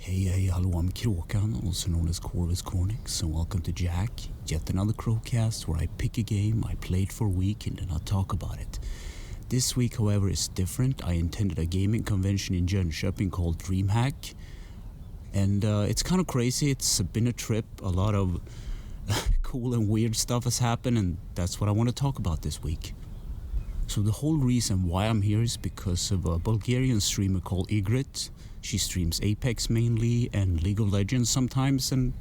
Hey, hello, I'm Kråkan, also known as Corvus Cornix, and welcome to YACC, yet another Crowcast where I pick a game, I play it for a week, and then I'll talk about it. This week, however, is different. I attended a gaming convention in Jönköping called Dreamhack, and it's kind of crazy. It's been a trip, a lot of cool and weird stuff has happened, and that's what I want to talk about this week. So the whole reason why I'm here is because of a Bulgarian streamer called Igrit. She streams Apex mainly and League of Legends sometimes, and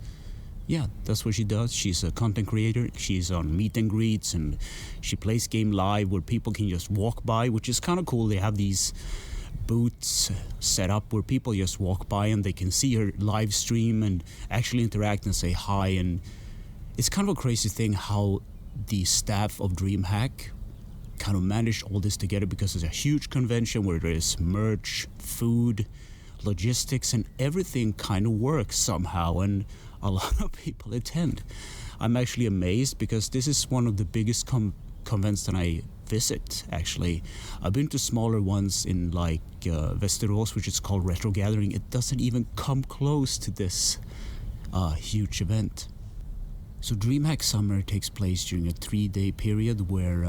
yeah, that's what she does. She's a content creator. She's on meet and greets, and she plays game live where people can just walk by, which is kind of cool. They have these booths set up where people just walk by and they can see her live stream and actually interact and say hi. And it's kind of a crazy thing how the staff of Dreamhack kind of managed all this together, because it's a huge convention where there is merch, food, logistics, and everything kind of works somehow, and a lot of people attend. I'm actually amazed because this is one of the biggest convents that I visit, actually. I've been to smaller ones in like Västerås, which is called Retro Gathering. It doesn't even come close to this huge event. So Dreamhack Summer takes place during a 3-day period where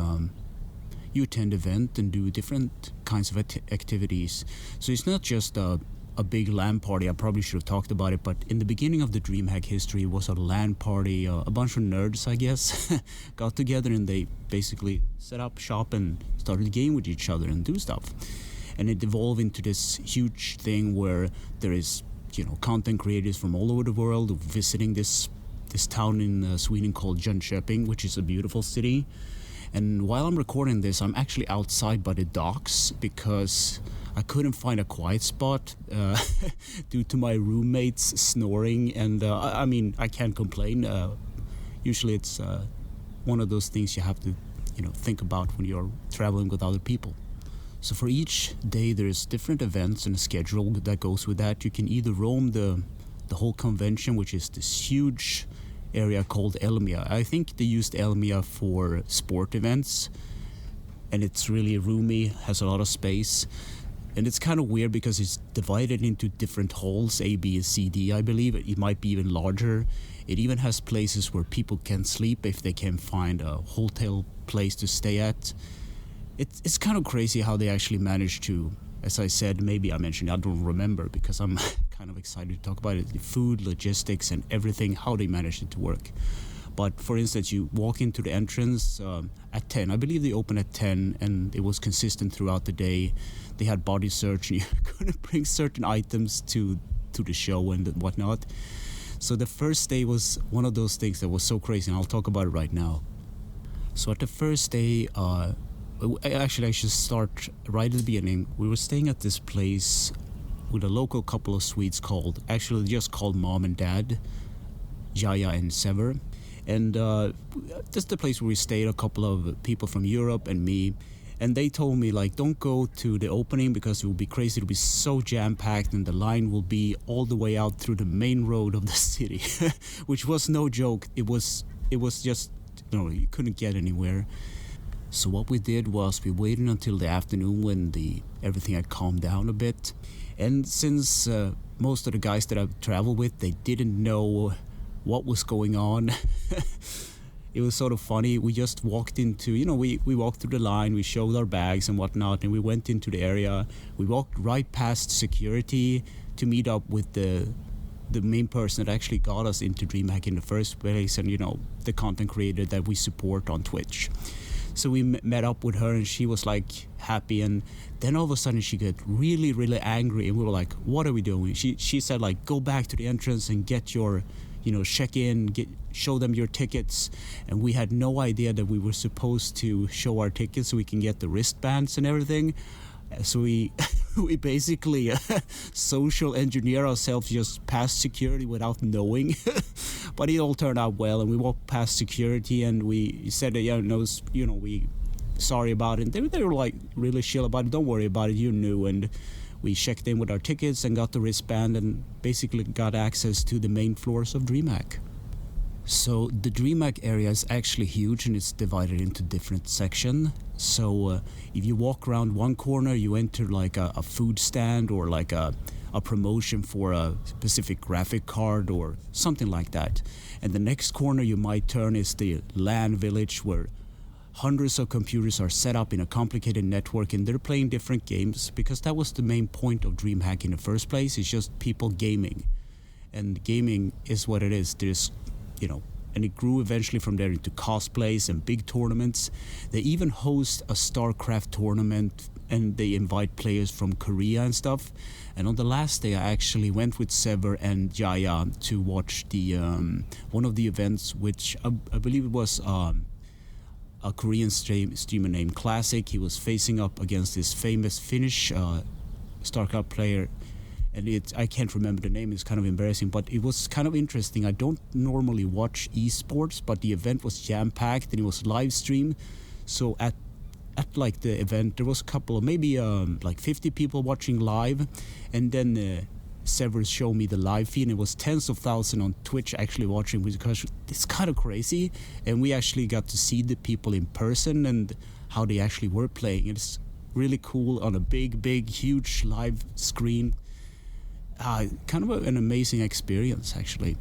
you attend event and do different kinds of activities. So it's not just a big LAN party. I probably should have talked about it, but in the beginning of the Dreamhack history, it was a LAN party. A bunch of nerds, I guess, got together and they basically set up shop and started game with each other and do stuff. And it evolved into this huge thing where there is, content creators from all over the world visiting this town in Sweden called Jönköping, which is a beautiful city. And while I'm recording this, I'm actually outside by the docks because I couldn't find a quiet spot due to my roommates snoring. And I can't complain. Usually it's one of those things you have to, think about when you're traveling with other people. So for each day, there's different events and a schedule that goes with that. You can either roam the whole convention, which is this huge area called Elmia. I think they used Elmia for sport events, and it's really roomy, has a lot of space, and it's kind of weird because it's divided into different halls, A, B, and C, D. I believe it might be even larger. It even has places where people can sleep if they can find a hotel place to stay at. It's kind of crazy how they actually managed to, as I said, maybe I mentioned, I don't remember because I'm kind of excited to talk about it, the food, logistics, and everything, how they managed it to work. But for instance, you walk into the entrance at 10. I believe they opened at 10, and it was consistent throughout the day. They had body search, and you couldn't bring certain items to the show and whatnot. So the first day was one of those things that was so crazy, and I'll talk about it right now. So at the first day, actually, I should start right at the beginning. We were staying at this place with a local couple of Swedes called Mom and Dad, Jaya and Sever. And that's the place where we stayed, a couple of people from Europe and me. And they told me, don't go to the opening because it will be crazy. It will be so jam-packed and the line will be all the way out through the main road of the city, which was no joke. It was just, you couldn't get anywhere. So what we did was we waited until the afternoon when everything had calmed down a bit. And since most of the guys that I've traveled with, they didn't know what was going on, it was sort of funny. We just walked into, we walked through the line, we showed our bags and whatnot, and we went into the area. We walked right past security to meet up with the main person that actually got us into Dreamhack in the first place, and, the content creator that we support on Twitch. So we met up with her, and she was happy, and then all of a sudden she got really, really angry, and we were like, what are we doing? She said go back to the entrance and get your, check in, show them your tickets. And we had no idea that we were supposed to show our tickets so we can get the wristbands and everything. So we basically social engineer ourselves just past security without knowing. But it all turned out well, and we walked past security and we said that, we sorry about it. They were really chill about it. Don't worry about it, you knew. And we checked in with our tickets and got the wristband and basically got access to the main floors of Dreamhack. So the Dreamhack area is actually huge, and it's divided into different sections. So if you walk around one corner, you enter a food stand or a a promotion for a specific graphic card or something like that. And the next corner you might turn is the LAN village, where hundreds of computers are set up in a complicated network and they're playing different games, because that was the main point of Dreamhack in the first place. It's just people gaming. And gaming is what it is. There's, and it grew eventually from there into cosplays and big tournaments. They even host a StarCraft tournament and they invite players from Korea and stuff. And on the last day, I actually went with Sever and Jaya to watch the one of the events, which I believe it was a Korean streamer named Classic. He was facing up against this famous Finnish StarCraft player. And I can't remember the name, it's kind of embarrassing, but it was kind of interesting. I don't normally watch esports, but the event was jam-packed and it was live streamed. So at like the event, there was a couple of maybe like 50 people watching live, and then Severus showed me the live feed, and it was tens of thousands on Twitch actually watching, because it's kind of crazy. And we actually got to see the people in person and how they actually were playing. It's really cool on a big, huge live screen. Kind of an amazing experience, actually.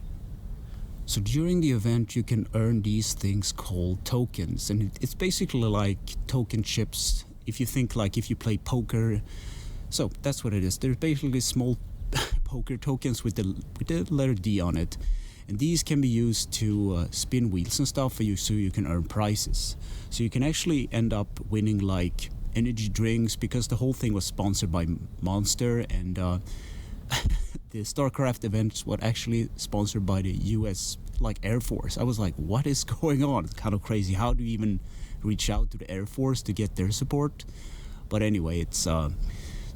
So during the event, you can earn these things called tokens, and it's basically like token chips. If you think like if you play poker, so that's what it is. They're basically small poker tokens with the letter D on it, and these can be used to spin wheels and stuff for you, so you can earn prizes. So you can actually end up winning like energy drinks, because the whole thing was sponsored by Monster, and the StarCraft events was actually sponsored by the US Air Force. I was like, what is going on? It's kind of crazy. How do you even reach out to the Air Force to get their support? But anyway, it's so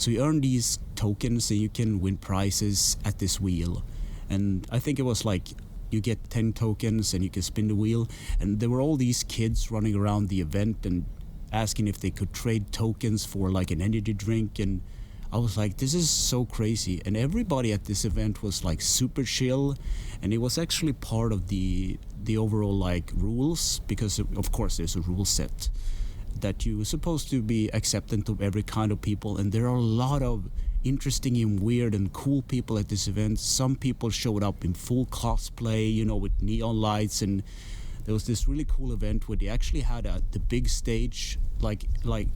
you earn these tokens and you can win prizes at this wheel. And I think it was like you get 10 tokens and you can spin the wheel. And there were all these kids running around the event and asking if they could trade tokens for like an energy drink, and I was like, this is so crazy. And everybody at this event was like super chill, and it was actually part of the overall like rules, because of course there's a rule set that you're supposed to be acceptant of every kind of people, and there are a lot of interesting and weird and cool people at this event. Some people showed up in full cosplay, with neon lights, and there was this really cool event where they actually had the big stage, like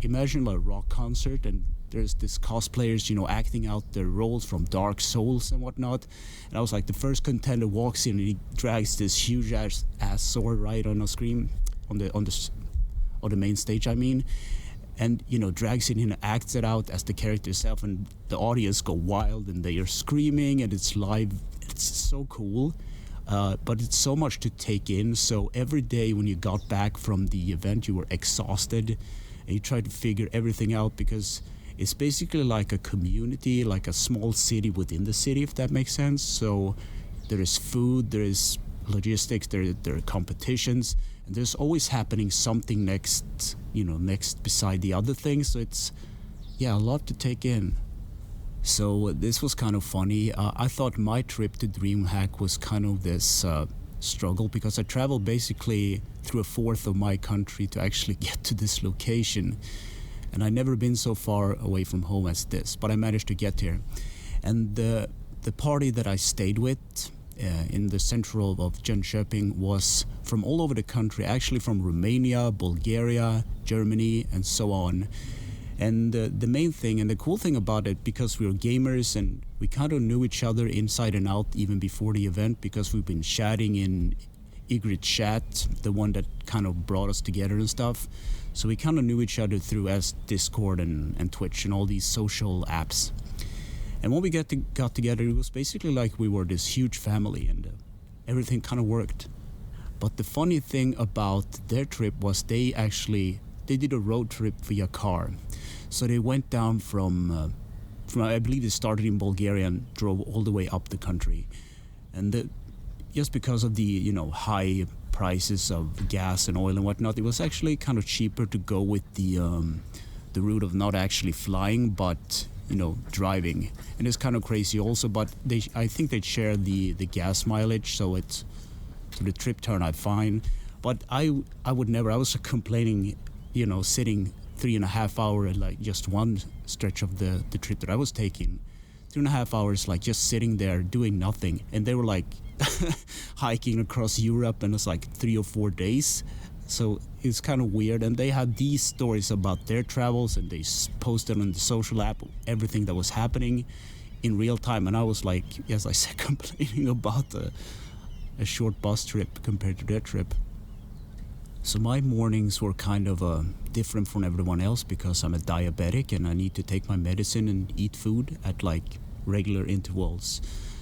imagine a rock concert, and there's this cosplayers, acting out their roles from Dark Souls and whatnot. And I was like, the first contender walks in and he drags this huge ass sword right on the screen, on the main stage, I mean, and drags it in and acts it out as the character itself, and the audience go wild and they are screaming, and it's live. It's so cool. But it's so much to take in. So every day when you got back from the event, you were exhausted, and you tried to figure everything out, because it's basically like a community, like a small city within the city, if that makes sense. So there is food, there is logistics, there are competitions, and there's always happening something next beside the other things. So it's, a lot to take in. So this was kind of funny. I thought my trip to Dreamhack was kind of this struggle, because I traveled basically through a fourth of my country to actually get to this location. And I'd never been so far away from home as this, but I managed to get here. And the party that I stayed with in the central of Jönköping was from all over the country, actually from Romania, Bulgaria, Germany, and so on. And the main thing and the cool thing about it, because we were gamers and we kind of knew each other inside and out even before the event, because we've been chatting in Ygritte Chat, the one that kind of brought us together and stuff. So we kind of knew each other through Discord and Twitch and all these social apps. And when we got together, it was basically like we were this huge family, and everything kind of worked. But the funny thing about their trip was they did a road trip via car. So they went down from I believe they started in Bulgaria and drove all the way up the country. And just because of the high prices of gas and oil and whatnot, it was actually kind of cheaper to go with the route of not actually flying, but driving. And it's kind of crazy also, but I think they share the gas mileage, so the trip turned out fine. But I would never. I was complaining, sitting 3.5 hours, like just one stretch of the trip that I was taking, 2.5 hours like just sitting there doing nothing, and they were like hiking across Europe, and it's like 3 or 4 days. So it's kind of weird, and they had these stories about their travels, and they posted on the social app everything that was happening in real time. And I was like, as I said, complaining about a short bus trip compared to their trip. So my mornings were kind of different from everyone else because I'm a diabetic and I need to take my medicine and eat food at like regular intervals.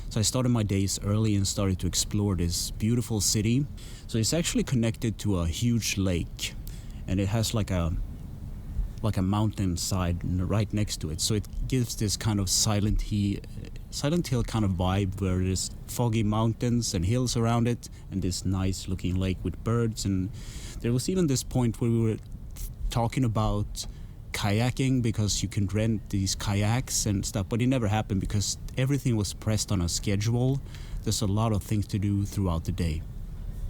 So I started my days early and started to explore this beautiful city. So it's actually connected to a huge lake, and it has like a mountainside right next to it. So it gives this kind of Silent Hill kind of vibe, where there's foggy mountains and hills around it, and this nice looking lake with birds. And there was even this point where we were talking about kayaking, because you can rent these kayaks and stuff, but it never happened because everything was pressed on a schedule. There's a lot of things to do throughout the day.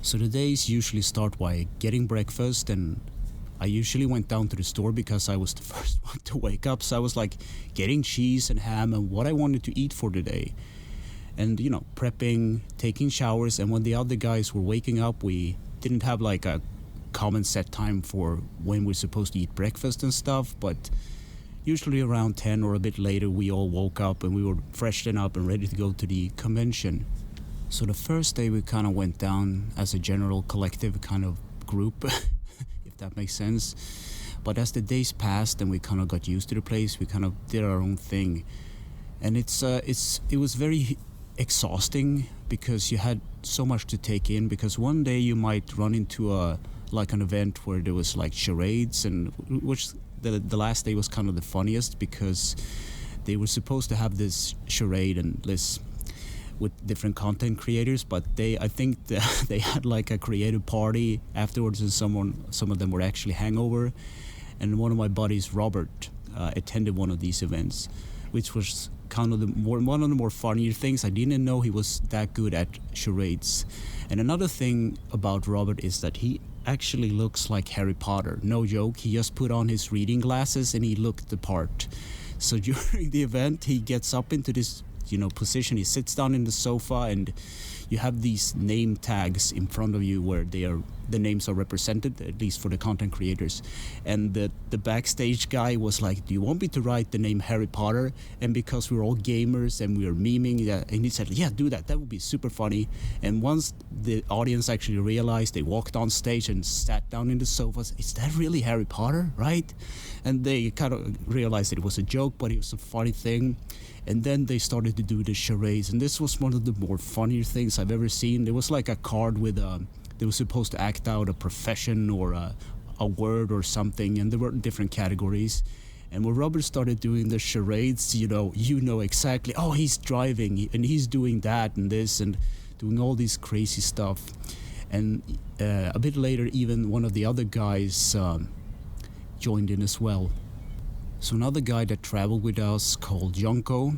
So the days usually start by getting breakfast, and I usually went down to the store because I was the first one to wake up. So I was like getting cheese and ham and what I wanted to eat for the day, and prepping, taking showers. And when the other guys were waking up, we didn't have like a common set time for when we're supposed to eat breakfast and stuff, but usually around 10 or a bit later we all woke up and we were freshened up and ready to go to the convention. So the first day we kind of went down as a general collective kind of group, if that makes sense. But as the days passed and we kind of got used to the place, we kind of did our own thing. And it was very exhausting because you had so much to take in, because one day you might run into an event where there was like charades, and which the last day was kind of the funniest because they were supposed to have this charade and this with different content creators, but I think they had like a creative party afterwards, and some of them were actually hangover. And one of my buddies, Robert, attended one of these events, which was kind of one of the more funnier things. I didn't know he was that good at charades. And another thing about Robert is that he actually looks like Harry Potter. No joke. He just put on his reading glasses and he looked the part. So during the event, he gets up into this position. He sits down in the sofa, and you have these name tags in front of you where the names are represented, at least for the content creators. And the backstage guy was like, "Do you want me to write the name Harry Potter?" And because we're all gamers and we were memeing, and he said, "Yeah, do that. That would be super funny." And once the audience actually realized, they walked on stage and sat down in the sofas. "Is that really Harry Potter, right?" And they kind of realized that it was a joke, but it was a funny thing. And then they started to do the charades, and this was one of the more funnier things I've ever seen. There was like a card with they were supposed to act out a profession or a word or something, and there were different categories. And when Robert started doing the charades, you know exactly, oh, he's driving and he's doing that and this and doing all this crazy stuff. And a bit later, even one of the other guys joined in as well. So another guy that traveled with us called Jonko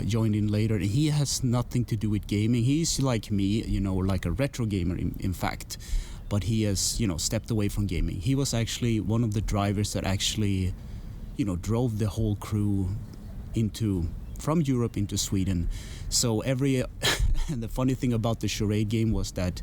joined in later. He has nothing to do with gaming. He's like me, like a retro gamer in fact. But he has, stepped away from gaming. He was actually one of the drivers that actually, drove the whole crew from Europe into Sweden. So and the funny thing about the charade game was that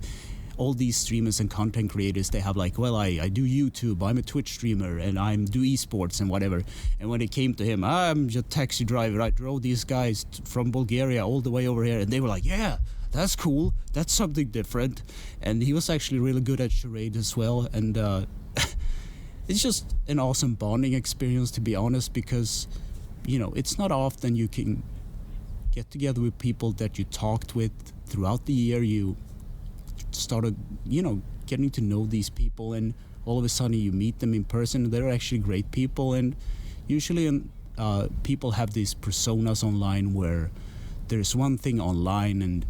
all these streamers and content creators, they have like, well, I do YouTube, I'm a Twitch streamer, and I do esports and whatever. And when it came to him, I'm just a taxi driver. I drove these guys from Bulgaria all the way over here. And they were like, yeah, that's cool. That's something different. And he was actually really good at charade as well. And it's just an awesome bonding experience, to be honest, because, it's not often you can get together with people that you talked with throughout the year. You started getting to know these people, and all of a sudden you meet them in person. They're actually great people, and usually people have these personas online where there's one thing online, and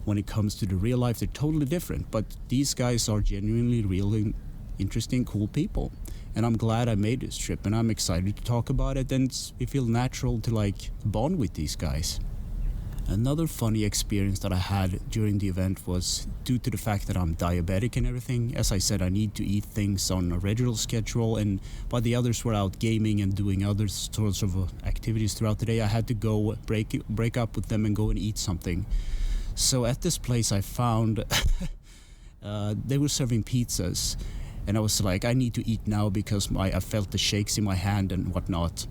when it comes to the real life they're totally different. But these guys are genuinely really interesting, cool people, and I'm glad I made this trip, and I'm excited to talk about it, and it feels natural to like bond with these guys. Another funny experience that I had during the event was due to the fact that I'm diabetic and everything. As I said, I need to eat things on a regular schedule, and while the others were out gaming and doing other sorts of activities throughout the day, I had to go break up with them and go and eat something. So at this place I found they were serving pizzas, and I was like, I need to eat now because I felt the shakes in my hand and whatnot.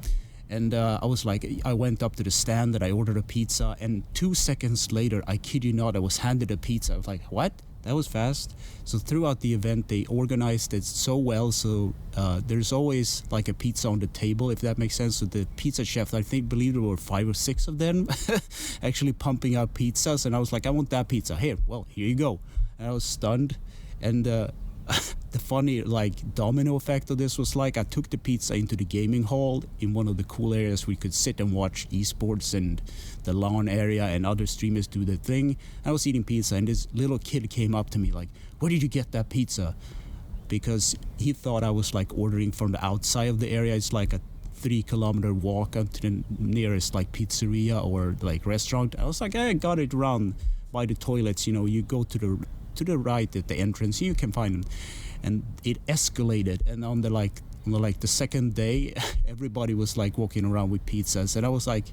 And I was like, I went up to the stand and I ordered a pizza, and 2 seconds later, I kid you not, I was handed a pizza. I was like, what? That was fast. So throughout the event, they organized it so well. So there's always like a pizza on the table, if that makes sense. So the pizza chef, believe there were 5 or 6 of them actually pumping out pizzas. And I was like, I want that pizza. Here you go. And I was stunned. And the funny domino effect of this was I took the pizza into the gaming hall in one of the cool areas we could sit and watch esports and the lawn area and other streamers do their thing. I was eating pizza, and this little kid came up to me like, where did you get that pizza? Because he thought I was ordering from the outside of the area. It's like a 3-kilometer walk up to the nearest pizzeria or restaurant. I was like, I got it around by the toilets. You go to the right at the entrance, you can find them. And it escalated, and on the second day, everybody was walking around with pizzas, and I was like,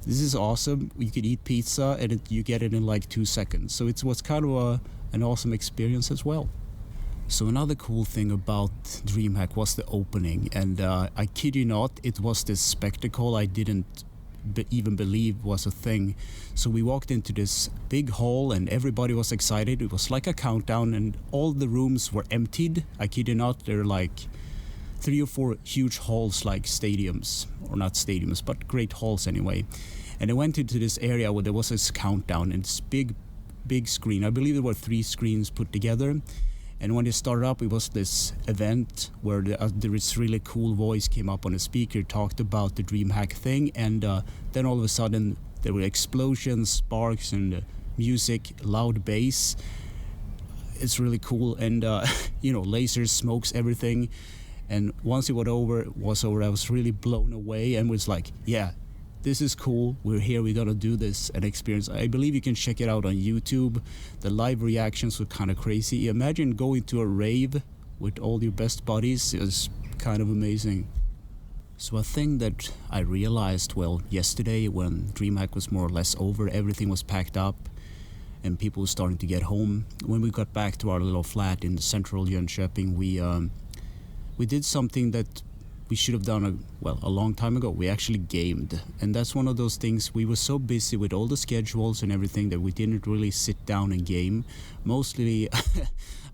this is awesome. You could eat pizza and you get it in 2 seconds. So it was kind of an awesome experience as well. So another cool thing about Dreamhack was the opening, and I kid you not, it was this spectacle I didn't even believe was a thing. So we walked into this big hall and everybody was excited. It was like a countdown, and all the rooms were emptied. I kid you not, they're 3 or 4 huge halls, like stadiums, or not stadiums, but great halls anyway. And I went into this area where there was this countdown and this big screen. I believe there were 3 screens put together. And when it started up, it was this event where this really cool voice came up on a speaker, talked about the Dreamhack thing, and then all of a sudden there were explosions, sparks, and music, loud bass. It's really cool, and lasers, smokes, everything. And once it was over, I was really blown away and was like, yeah, this is cool. We're here. We're gonna do this and experience. I believe you can check it out on YouTube. The live reactions were kind of crazy. Imagine going to a rave with all your best buddies. It was kind of amazing. So a thing that I realized, yesterday when Dreamhack was more or less over, everything was packed up and people were starting to get home. When we got back to our little flat in the central Jönköping, we did something that we should have done a long time ago. We actually gamed, and that's one of those things. We were so busy with all the schedules and everything that we didn't really sit down and game. Mostly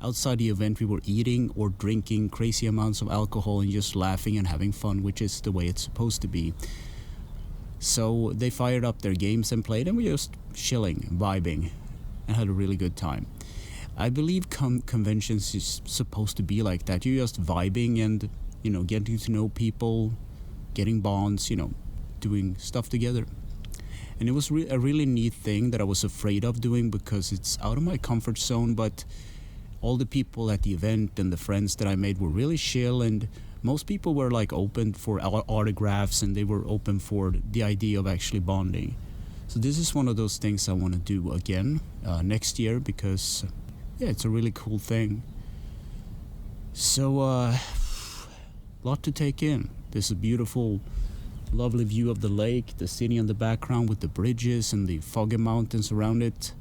outside the event, we were eating or drinking crazy amounts of alcohol and just laughing and having fun, which is the way it's supposed to be. So they fired up their games and played, and we were just chilling, vibing, and had a really good time. I believe conventions is supposed to be like that. You're just vibing and getting to know people, getting bonds, doing stuff together. And it was a really neat thing that I was afraid of doing because it's out of my comfort zone, but all the people at the event and the friends that I made were really chill, and most people were open for autographs, and they were open for the idea of actually bonding. So this is one of those things I want to do again next year because, it's a really cool thing. So, lot to take in. There's a beautiful, lovely view of the lake, the city in the background with the bridges and the foggy mountains around it,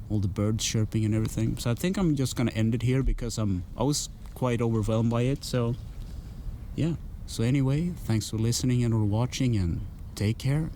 all the birds chirping and everything. So I think I'm just gonna end it here because I was quite overwhelmed by it. So yeah. So anyway, thanks for listening and or watching, and take care.